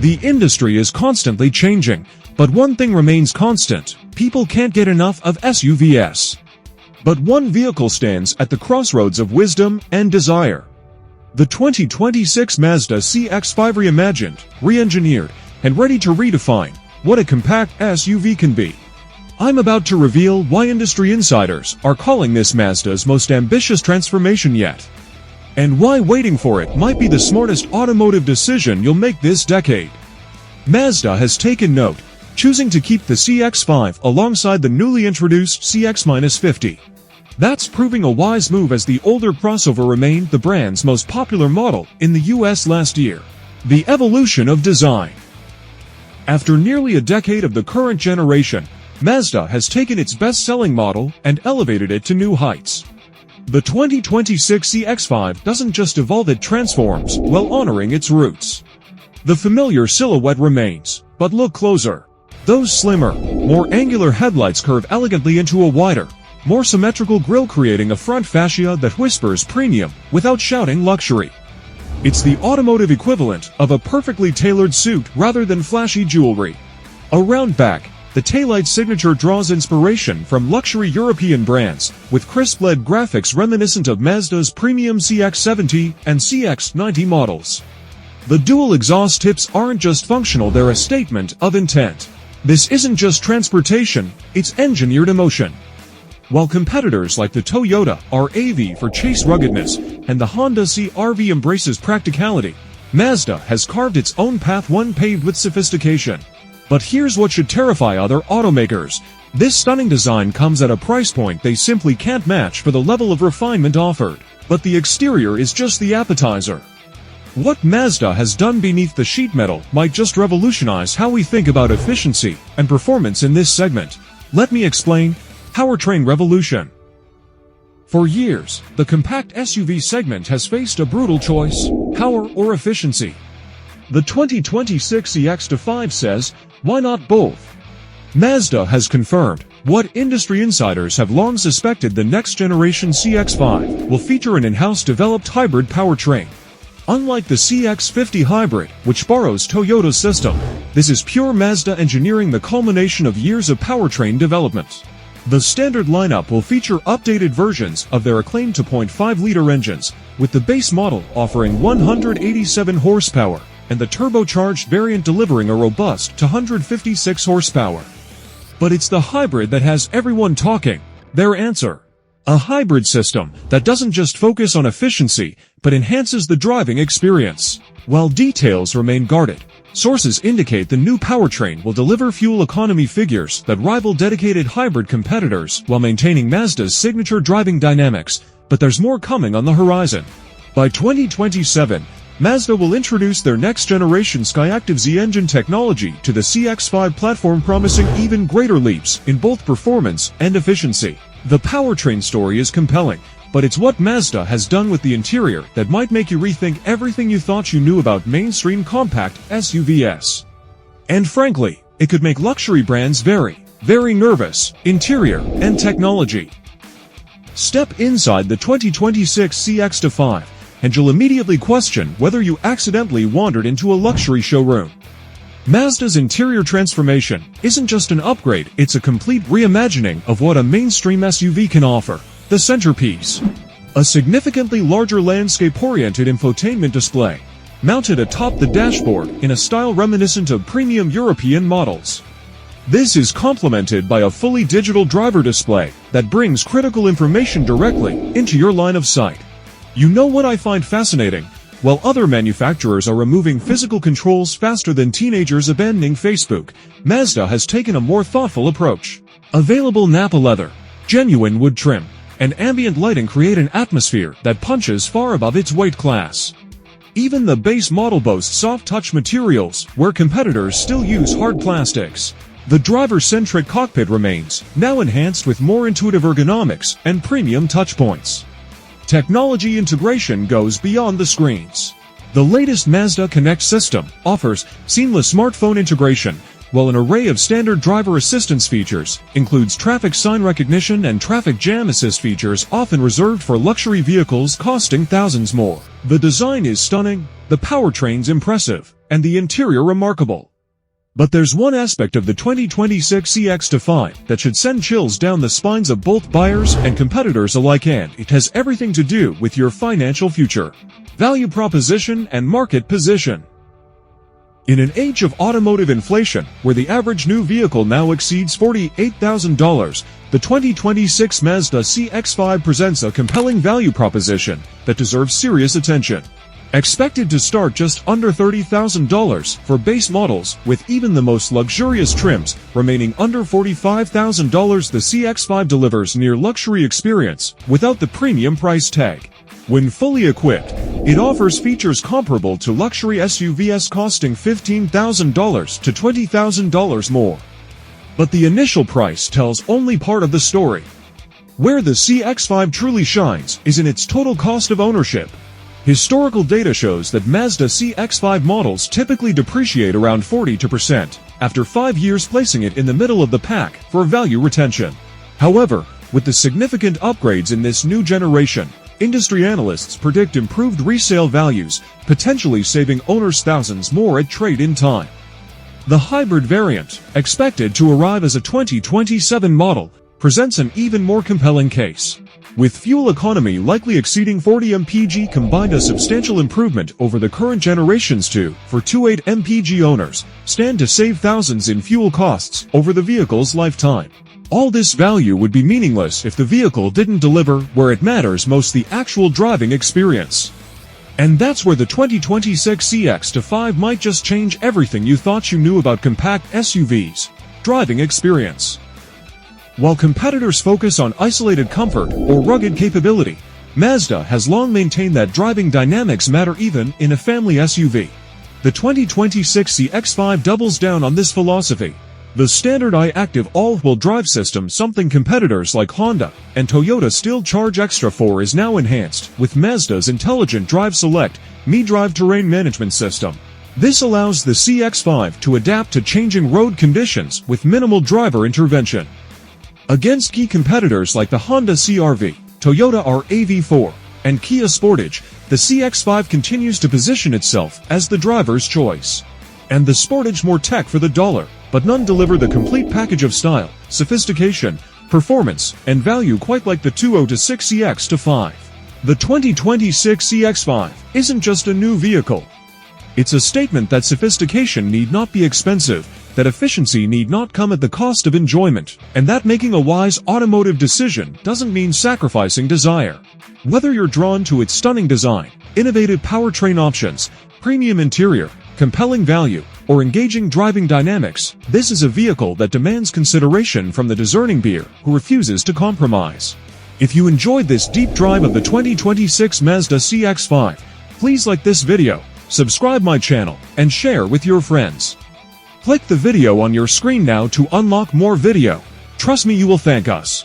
The industry is constantly changing, but one thing remains constant: people can't get enough of SUVs. But one vehicle stands at the crossroads of wisdom and desire. The 2026 Mazda CX-5 reimagined, re-engineered, and ready to redefine what a compact SUV can be. I'm about to reveal why industry insiders are calling this Mazda's most ambitious transformation yet, and why waiting for it might be the smartest automotive decision you'll make this decade. Mazda has taken note, choosing to keep the CX-5 alongside the newly introduced CX-50. That's proving a wise move, as the older crossover remained the brand's most popular model in the US last year. The evolution of design. After nearly a decade of the current generation, Mazda has taken its best-selling model and elevated it to new heights. The 2026 CX-5 doesn't just evolve, it transforms while honoring its roots. The familiar silhouette remains, but look closer. Those slimmer, more angular headlights curve elegantly into a wider, more symmetrical grille, creating a front fascia that whispers premium without shouting luxury. It's the automotive equivalent of a perfectly tailored suit rather than flashy jewelry. Around back, the taillight signature draws inspiration from luxury European brands, with crisp LED graphics reminiscent of Mazda's premium CX-70 and CX-90 models. The dual exhaust tips aren't just functional, they're a statement of intent. This isn't just transportation, it's engineered emotion. While competitors like the Toyota RAV for chase ruggedness and the Honda CR-V embraces practicality, Mazda has carved its own path, one paved with sophistication. But here's what should terrify other automakers: this stunning design comes at a price point they simply can't match for the level of refinement offered. But the exterior is just the appetizer. What Mazda has done beneath the sheet metal might just revolutionize how we think about efficiency and performance in this segment. Let me explain. Powertrain revolution. For years, the compact SUV segment has faced a brutal choice: power or efficiency. The 2026 CX-5 says, why not both? Mazda has confirmed what industry insiders have long suspected: the next-generation CX-5 will feature an in-house developed hybrid powertrain. Unlike the CX-50 hybrid, which borrows Toyota's system, this is pure Mazda engineering, the culmination of years of powertrain development. The standard lineup will feature updated versions of their acclaimed 2.5-liter engines, with the base model offering 187 horsepower, and the turbocharged variant delivering a robust 256 horsepower. But it's the hybrid that has everyone talking. Their answer: a hybrid system that doesn't just focus on efficiency, but enhances the driving experience. While details remain guarded, sources indicate the new powertrain will deliver fuel economy figures that rival dedicated hybrid competitors while maintaining Mazda's signature driving dynamics. But there's more coming on the horizon. By 2027, Mazda will introduce their next-generation Skyactiv Z engine technology to the CX-5 platform, promising even greater leaps in both performance and efficiency. The powertrain story is compelling, but it's what Mazda has done with the interior that might make you rethink everything you thought you knew about mainstream compact SUVs. And frankly, it could make luxury brands very, very nervous. Interior and technology. Step inside the 2026 CX-5, and you'll immediately question whether you accidentally wandered into a luxury showroom. Mazda's interior transformation isn't just an upgrade, it's a complete reimagining of what a mainstream SUV can offer. The centerpiece: a significantly larger landscape-oriented infotainment display, mounted atop the dashboard in a style reminiscent of premium European models. This is complemented by a fully digital driver display that brings critical information directly into your line of sight. You know what I find fascinating? While other manufacturers are removing physical controls faster than teenagers abandoning Facebook, Mazda has taken a more thoughtful approach. Available Nappa leather, genuine wood trim, and ambient lighting create an atmosphere that punches far above its weight class. Even the base model boasts soft-touch materials, where competitors still use hard plastics. The driver-centric cockpit remains, now enhanced with more intuitive ergonomics and premium touchpoints. Technology integration goes beyond the screens. The latest Mazda Connect system offers seamless smartphone integration, while an array of standard driver assistance features includes traffic sign recognition and traffic jam assist features often reserved for luxury vehicles costing thousands more. The design is stunning, the powertrain's impressive, and the interior remarkable. But there's one aspect of the 2026 CX-5 that should send chills down the spines of both buyers and competitors alike, and it has everything to do with your financial future, value proposition, and market position. In an age of automotive inflation, where the average new vehicle now exceeds $48,000, the 2026 Mazda CX-5 presents a compelling value proposition that deserves serious attention. Expected to start just under $30,000 for base models, with even the most luxurious trims remaining under $45,000, the CX-5 delivers near luxury experience without the premium price tag. When fully equipped, it offers features comparable to luxury SUVs costing $15,000 to $20,000 more. But the initial price tells only part of the story. Where the CX-5 truly shines is in its total cost of ownership. Historical data shows that Mazda CX-5 models typically depreciate around 40% after 5 years, placing it in the middle of the pack for value retention. However, with the significant upgrades in this new generation, industry analysts predict improved resale values, potentially saving owners thousands more at trade-in time. The hybrid variant, expected to arrive as a 2027 model, presents an even more compelling case. With fuel economy likely exceeding 40 mpg combined, a substantial improvement over the current generation's 2.48 mpg owners stand to save thousands in fuel costs over the vehicle's lifetime. All this value would be meaningless if the vehicle didn't deliver where it matters most, the actual driving experience. And that's where the 2026 CX-5 might just change everything you thought you knew about compact SUVs: driving experience. While competitors focus on isolated comfort or rugged capability, Mazda has long maintained that driving dynamics matter even in a family SUV. The 2026 CX-5 doubles down on this philosophy. The standard i-Active all-wheel drive system, something competitors like Honda and Toyota still charge extra for, is now enhanced with Mazda's Intelligent Drive Select Mi-Drive terrain management system. This allows the CX-5 to adapt to changing road conditions with minimal driver intervention. Against key competitors like the Honda CR-V, Toyota RAV4, and Kia Sportage, the CX-5 continues to position itself as the driver's choice. And the Sportage more tech for the dollar, but none deliver the complete package of style, sophistication, performance, and value quite like the 2026 CX-5. The 2026 CX-5 isn't just a new vehicle. It's a statement that sophistication need not be expensive, that efficiency need not come at the cost of enjoyment, and that making a wise automotive decision doesn't mean sacrificing desire. Whether you're drawn to its stunning design, innovative powertrain options, premium interior, compelling value, or engaging driving dynamics, this is a vehicle that demands consideration from the discerning buyer who refuses to compromise. If you enjoyed this deep dive of the 2026 Mazda CX-5, please like this video, subscribe my channel, and share with your friends. Click the video on your screen now to unlock more video. Trust me, you will thank us.